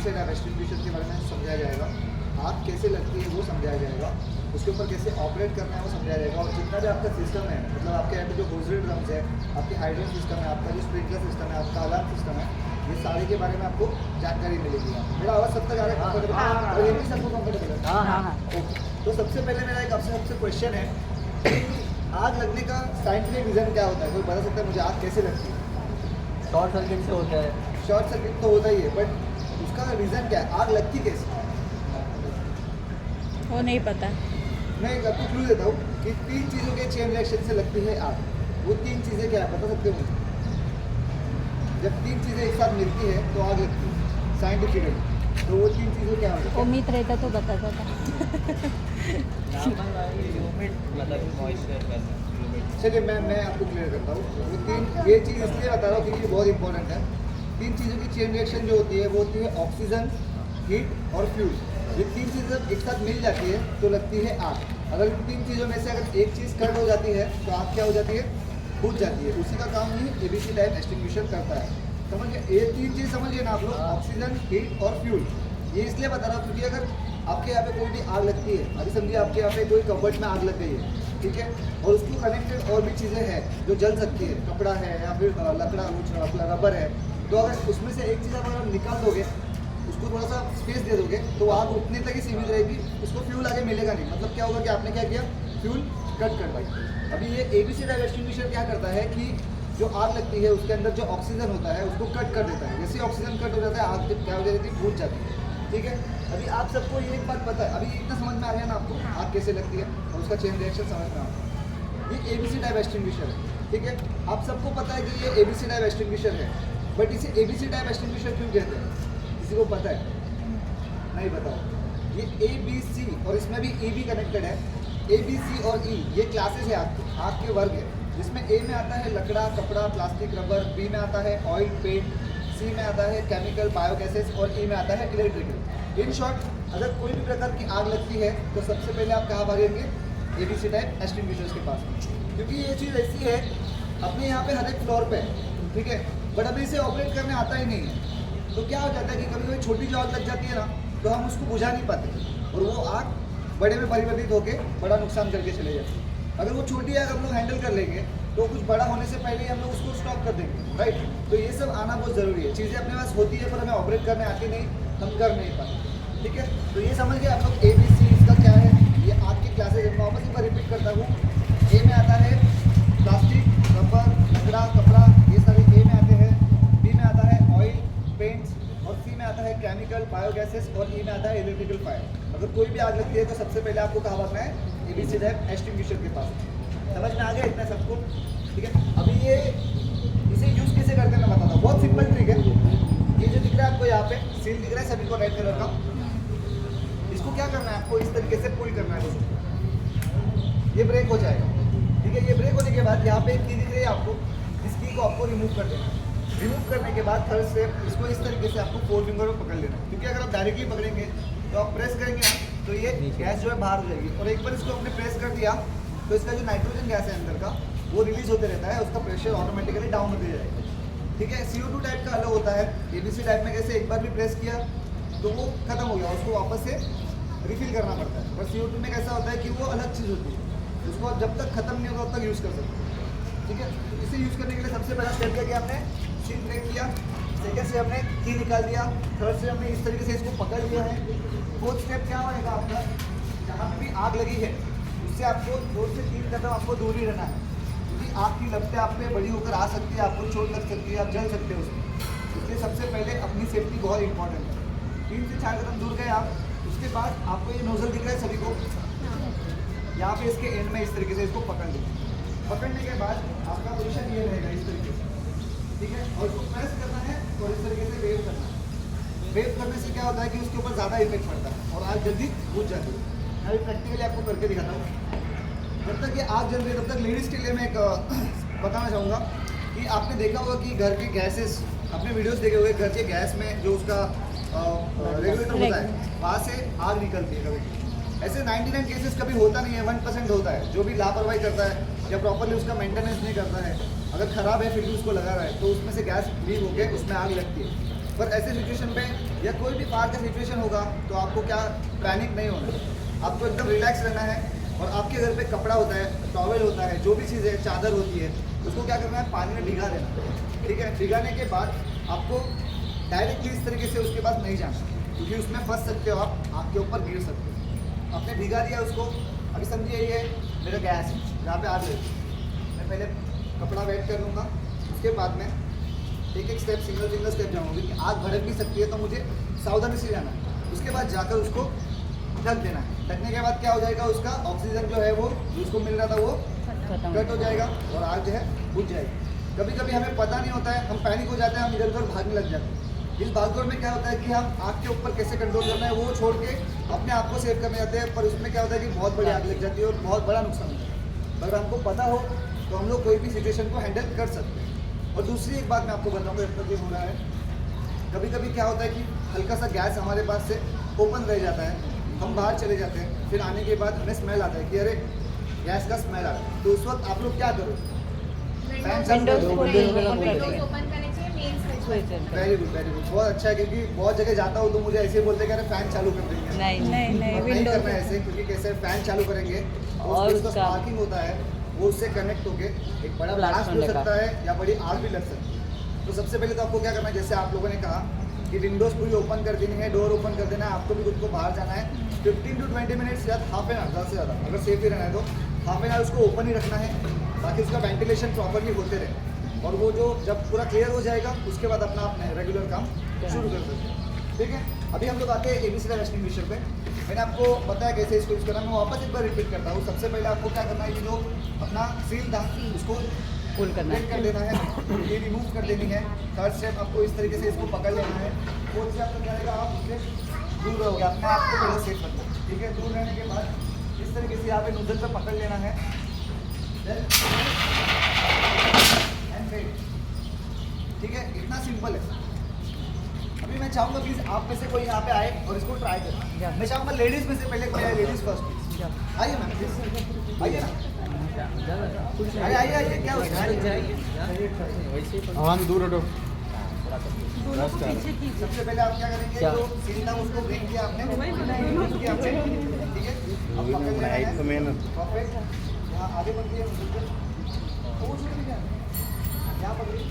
Side आप extinguisher के बारे में समझाया जाएगा, आग कैसे लगती है वो समझाया जाएगा, उसके ऊपर कैसे ऑपरेट करना है वो समझाया जाएगा। और जितना भी आपका सिस्टम है, मतलब आपके यहाँ पे जो होजरी ड्रम्स है, आपके हाइड्रोन सिस्टम है, आपका जो स्प्रिंकलर सिस्टम है, आपका अलार्म सिस्टम है, ये सारे के बारे में आपको जानकारी मिलेगी। मेरा आवाज़ सब तक आ रहा है? और ये भी सबको कम्फर्टेबल है? ओके। तो सबसे पहले मेरा एक आपसे क्वेश्चन है कि आग लगने का साइंटिफिक रीज़न क्या होता है? कोई बता सकता है मुझे आग कैसे लगती है? शॉर्ट सर्किट से होता है। शॉर्ट सर्किट तो होता ही है, बट उसका रीज़न क्या है? आग लगती कैसे? वो नहीं पता। मैं एक आपको क्लू देता हूँ कि 3 चीज़ों के चेन रिएक्शन से लगती है आग। वो 3 चीज़ें क्या है बता सकते हो मुझे? जब 3 चीज़ें एक साथ मिलती है तो आग लगती है साइंटिफिकली। तो वो 3 चीज़ें क्या होती है? उम्मीद रहता तो बताता था। चलिए मैं आपको क्लियर करता हूँ। वो 3 ये चीज़ इसलिए बता रहा हूँ क्योंकि बहुत इंपॉर्टेंट है। 3 चीज़ों की चेन रिएक्शन जो होती है वो होती है ऑक्सीजन, हीट और फ्यूल। ये 3 चीज़ें जब एक साथ मिल जाती है तो लगती है आग। अगर इन 3 चीज़ों में से अगर एक चीज़ कट हो जाती है तो आग क्या हो जाती है? बुझ जाती है। उसी का काम ही ABC टाइप एक्सटिंग्विशर करता है। समझ गए? ये 3 चीज़ समझिए ना आप लोग, ऑक्सीजन, हीट और फ्यूल। ये इसलिए बता रहा हूँ क्योंकि अगर आपके यहाँ पे कोई भी आग लगती है, अभी समझिए आपके यहाँ पे कोई कबर्ड में आग लग गई है, ठीक है, और उसको कनेक्टेड और भी चीज़ें हैं जो जल सकती है, कपड़ा है या फिर लकड़ा कुछ रबर है, तो अगर उसमें से एक चीज़ अगर आप निकाल दोगे, उसको थोड़ा सा स्पेस दे दोगे तो आग उतने तक ही सीमित रहेगी, उसको फ्यूल आगे मिलेगा नहीं। मतलब क्या होगा कि आपने क्या किया? फ्यूल कट कर पाई। अभी ये ABC टाइप एक्सटिंग्विशर क्या करता है कि जो आग लगती है उसके अंदर जो ऑक्सीजन होता है उसको कट कर देता है। जैसे ऑक्सीजन कट हो जाता है आग क्या हो जाती है? बुझ जाती है। ठीक है, अभी आप सबको ये एक बात पता है, अभी इतना समझ में आ रहा है ना आपको आग कैसे लगती है और उसका चेन रिएक्शन समझ में आ रहा है। ये ABC टाइप एक्सटिंग्विशर है, ठीक है। आप सबको पता है कि ये ABC टाइप एक्सटिंग्विशर है, बट इसे ABC टाइप एक्सटिंग्विशर क्यों कहते हैं? किसी को पता है? नहीं बताओ। ये ABC और इसमें भी E भी कनेक्टेड है। ABC और E ये क्लासेस है आग के वर्ग है, जिसमें A में आता है लकड़ा, कपड़ा, प्लास्टिक, रबर, B में आता है ऑयल, पेंट, C में आता है केमिकल, बायोगैसेस और E में आता है इलेक्ट्रिकल। इन शॉर्ट, अगर कोई भी प्रकार की आग लगती है तो सबसे पहले आप कहाँ भागेंगे? ABC टाइप एक्सटिंग्विशर्स के पास, क्योंकि ये चीज़ ऐसी है अपने यहाँ पे हर एक फ्लोर पे, ठीक है, बट अभी इसे ऑपरेट करने आता ही नहीं है। तो क्या हो जाता है कि कभी कभी छोटी जो आग लग जाती है ना, तो हम उसको बुझा नहीं पाते और वो आग बड़े में परिवर्तित होकर बड़ा नुकसान करके चले जाते हैं। अगर वो छोटी आग हम लोग हैंडल कर लेंगे तो कुछ बड़ा होने से पहले ही हम लोग उसको स्टॉप कर देंगे, राइट। तो ये सब आना बहुत ज़रूरी है। चीज़ें अपने पास होती है पर हमें ऑपरेट करने आती नहीं, हम कर नहीं पाते, ठीक है। तो ये समझ गए आप लोग ABC इसका क्या है। ये आग की क्लासेज मैं वापस एक बार रिपीट करता हूँ। A में आता है प्लास्टिक, रबर, लकड़ा, कपड़ा, ये सारे A में आते हैं। B में आता है ऑयल, पेंट्स और C में आता है केमिकल, बायोगैसेस और E में आता है इलेक्ट्रिकल फायर। अगर कोई भी आग लगती है तो सबसे पहले आपको कहाँ भागना है? ABC टाइप एक्सटिंग्विशर के पास। समझ में आ गया इतना सबको? ठीक है, अभी ये इसे यूज़ कैसे करते हैं मैं बताता हूँ। बहुत सिंपल ट्रिक है। ये जो दिख रहा है आपको यहाँ पे सील दिख रहा है सभी को रेड कलर का, इसको क्या करना है आपको? इस तरीके से पुल करना है इसको, ये ब्रेक हो जाएगा, ठीक है। ये ब्रेक होने के बाद यहाँ पे एक की दिख रही है आपको, इस की को आपको रिमूव कर देना है। रिमूव करने के बाद थर्ड स्टेप, इसको इस तरीके से आपको 4 फिंगर में पकड़ लेना है, क्योंकि अगर आप डायरेक्टली पकड़ेंगे तो आप प्रेस करेंगे ना तो ये गैस जो है बाहर हो जाएगी, और एक बार इसको आपने प्रेस कर दिया तो इसका जो नाइट्रोजन गैस है अंदर का वो रिलीज होते रहता है, उसका प्रेशर ऑटोमेटिकली डाउन होते जाएगा, ठीक है। CO2 टाइप का अलग होता है। ABC टाइप में कैसे एक बार भी प्रेस किया तो वो खत्म हो गया, उसको वापस से रिफिल करना पड़ता है। पर CO2 में कैसा होता है कि वो अलग चीज़ होती है, उसको आप जब तक खत्म नहीं होगा तब तक यूज़ कर सकते हैं, ठीक है। तो इसे यूज़ करने के लिए सबसे पहला स्टेप क्या किया हमने? सील ब्रेक किया। सेकेंड से हमने की निकाल दिया। थर्ड से हमने इस तरीके से इसको पकड़ लिया है। फोर्थ स्टेप क्या होएगा आपका? जहाँ पे भी आग लगी है उससे आपको 2 से 3 कदम आपको दूर ही रहना है, क्योंकि आग की लपटें आप पे बड़ी होकर आ सकती है, आपको चोट लग सकती है, आप जल सकते हो उसमें। इसलिए सबसे पहले अपनी सेफ्टी बहुत इंपॉर्टेंट है। 3 से 4 कदम दूर गए आप, उसके बाद आपको ये नोजल दिख रहा है सभी को, यहाँ पे इसके एंड में इस तरीके से इसको पकड़ लें। पकड़ने के बाद आपका पोजीशन ये रहेगा इस तरीके से, ठीक है, और इसको प्रेस करना है और इस तरीके से वेव करना है। वेव करने से क्या होता है कि उसके ऊपर ज़्यादा इफेक्ट पड़ता है और आग जल्दी बुझ जाती है। मैं अभी प्रैक्टिकली आपको करके दिखाता हूँ। जब तक ये आग जल रही है तब तक लेडीज़ के लिए मैं एक बताना चाहूँगा कि आपने देखा होगा कि घर के गैसेस, अपने वीडियोस देखे हुए, घर के गैस में जो उसका रेगुलेटर होता है वहाँ से आग निकलती है। कभी ऐसे 99 केसेस कभी होता नहीं है, 1% होता है। जो भी लापरवाही करता है या प्रॉपरली उसका मेंटेनेंस नहीं करता है, अगर ख़राब है फिर भी उसको लगा रहा है तो उसमें से गैस लीक होकर उसमें आग लगती है। पर ऐसे सिचुएशन पे या कोई भी बाहर का सिचुएशन होगा तो आपको क्या पैनिक नहीं होना, आपको एकदम रिलैक्स रहना है। और आपके घर पे कपड़ा होता है, टॉवेल होता है, जो भी चीज़ है, चादर होती है, उसको क्या करना है, पानी में भिगा देना। ठीक है, भिगाने के बाद आपको डायरेक्टली इस तरीके से उसके पास नहीं जाना, क्योंकि उसमें फंस सकते हो आप, आपके ऊपर गिर सकते हो। आपने भिगा दिया उसको। अभी समझिए ये मेरा गैस है, यहाँ पे आग लगी, मैं पहले कपड़ा वेट कर लूँगा, उसके बाद में एक एक स्टेप सिंगल स्टेप जाऊँगी कि आग भड़क भी सकती है, तो मुझे सावधानी से जाना है। उसके बाद जाकर उसको ढक देना है। ढकने के बाद क्या हो जाएगा, उसका ऑक्सीजन जो है वो जिसको मिल रहा था वो कट हो जाएगा और आग जो है बुझ जाएगी। कभी कभी हमें पता नहीं होता है, हम पैनिक हो जाते हैं, हम इधर उधर भागने लग जाते हैं। इस भागदौड़ में क्या होता है कि हम आग के ऊपर कैसे कंट्रोल करना है वो छोड़ के अपने आप को सेव करने जाते हैं, पर उसमें क्या होता है कि बहुत बड़ी आग लग जाती है और बहुत बड़ा नुकसान होता है। अगर हमको पता हो तो हम लोग कोई भी सिचुएशन को हैंडल कर सकते हैं। और दूसरी एक बात मैं आपको बताऊँगा, जब तक ये हो रहा है, कभी कभी क्या होता है कि हल्का सा गैस हमारे पास से ओपन रह जाता है, हम बाहर चले जाते हैं, फिर आने के बाद हमें स्मेल आता है कि अरे गैस का स्मेल आ रहा है। तो उस वक्त आप लोग क्या करो, वेरी गुड बहुत अच्छा है, क्योंकि बहुत जगह जाता हूँ तो मुझे ऐसे ही बोलते हैं कि अरे फैन चालू कर देंगे। नहीं करना है ऐसे, क्योंकि कैसे फैन चालू करेंगे और उसका स्पार्किंग होता है, वो उससे कनेक्ट होके एक बड़ा ब्लास्ट हो सकता है या बड़ी आग भी लग सकती है। तो सबसे पहले तो आपको क्या करना है, जैसे आप लोगों ने कहा कि विंडोज़ पूरी ओपन कर देनी है, डोर ओपन कर देना है, आपको भी खुद को बाहर जाना है 15 to 20 मिनट्स या हाफ एन आवर, ज़्यादा से ज़्यादा अगर सेफ ही रहना है तो हाफ एन आवर उसको ओपन ही रखना है, ताकि उसका वेंटिलेशन प्रॉपरली होते रहे। और वो जो जब पूरा क्लियर हो जाएगा उसके बाद अपना अपने रेगुलर काम शुरू कर सकते हैं। ठीक है, अभी हम लोग आते हैं एबीसी एक्सटिंग्विशर पे। मैंने आपको बताया कैसे इसको यूज़ करना है, मैं वापस एक बार रिपीट करता हूँ। सबसे पहले आपको क्या करना है, ये जो अपना सील था उसको पुल करना कर देना है, ये रिमूव कर देनी है। थर्ड स्टेप आपको इस तरीके से इसको पकड़ लेना है। फोर्थ स्टेप क्या रहेगा, आप उससे दूर रहोगे, अपने आप को पहले सेफ रखना है। ठीक है, दूर रहने के बाद इस तरीके से यहाँ पे नोजल पे पकड़ लेना है, ठीक है, इतना सिंपल है। अभी मैं चाहूँगा प्लीज़ आप में से कोई यहाँ पे आए और इसको ट्राई करें। मैं चाहूँगा लेडीज़ में से पहले कोई आए, लेडीज़ फर्स्ट आइए मैम, प्लीज आइए ना, आइए क्या आवाज दूर हटो। सबसे पहले आप क्या करेंगे, जो सील था उसको ब्रेक किया आपने, ठीक है, अब पकड़ लेना है, परफेक्ट। यहाँ आगे बढ़ती है, यहाँ पकड़िए,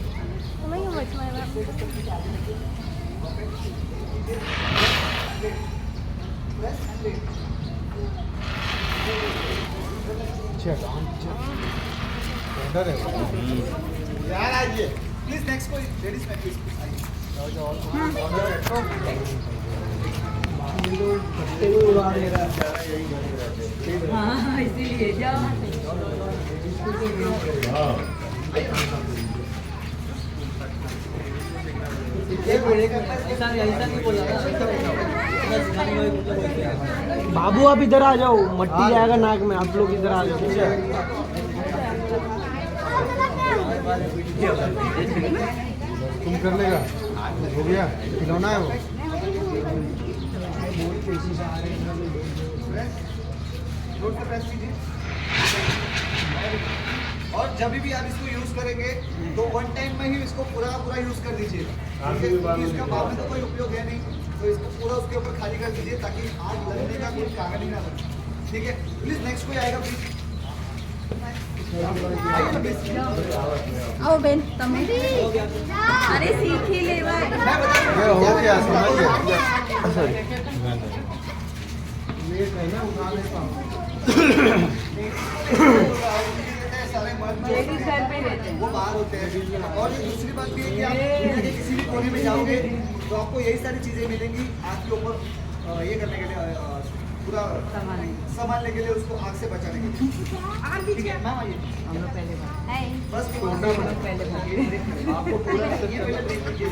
यार आइए प्लीज, नेक्स्ट कोई लेडीज में प्लीज इसीलिए जाओ। बाबू आप इधर आ जाओ, मट्टी जाएगा नाक में, आप लोग इधर आ जाओ। तुम कर लेगा, हो गया, खिलौना है वो। प्रेस कीजिए। और जब भी आप इसको यूज करेंगे तो वन टाइम में ही इसको पूरा यूज कर दीजिए, इसका बाद में तो कोई उपयोग है नहीं, तो इसको पूरा उसके ऊपर खाली कर दीजिए ताकि आग लगने का कोई कारण ही ना बने। ठीक है, प्लीज नेक्स्ट कोई आएगा प्लीज, आओ बेन तमे अरे सीखी लेवा मैं बता हो गया, समझ गया। सारे मर्द वो बाहर होते हैं। और ये दूसरी बात भी है कि आप दुनिया के किसी भी कोने में जाओगे तो आपको यही सारी चीज़ें मिलेंगी आग के ऊपर ये करने के लिए, पूरा संभालने के लिए, उसको आग से बचाने के लिए। ठीक है मैम, आइए हम लोग पहले बार बस पहले आपको पूरा ये पहले देख लीजिए,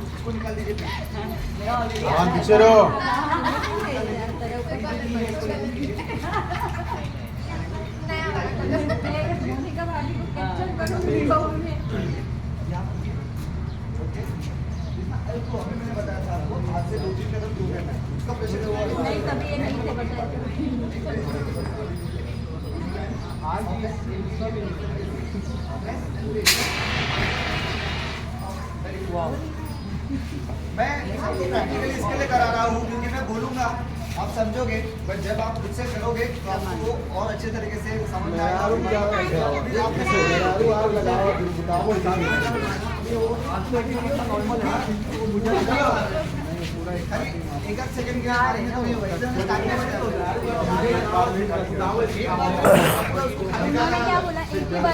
इसको निकाल दीजिए। आवाज पीछे रहो। अभी मैंने बताया था आपको, हाथ से 2-3 कदम दूर रहना है, उसका प्रेशर नहीं तभी ये नहीं थे बताया। मैं प्रैक्टिकली इसके लिए करा रहा हूँ क्योंकि मैं बोलूँगा आप समझोगे, बट जब आप खुद से करोगे तो आपको और अच्छे तरीके से समझ में आएगा। एक आध सेकंड के उन्होंने क्या बोला एक ही बार